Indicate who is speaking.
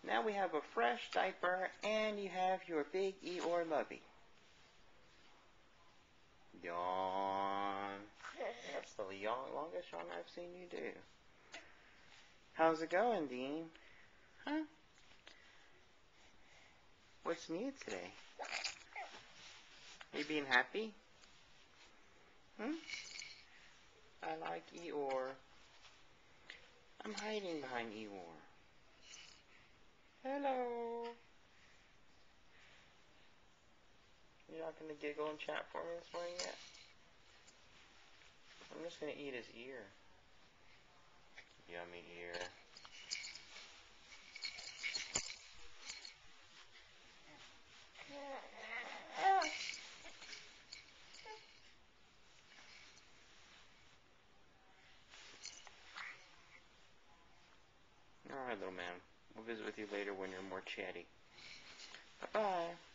Speaker 1: Now we have a fresh diaper, and you have your big Eeyore Lubby. Yawn. That's the longest yawn I've seen you do. How's it going, Dean? Huh? What's new today? Are you being happy? I like Eeyore. I'm hiding behind Eeyore. Hello. You're not going to giggle and chat for me this morning yet? I'm just going to eat his ear. Yummy ear. Alright, little man. We'll visit with you later when you're more chatty. Bye-bye.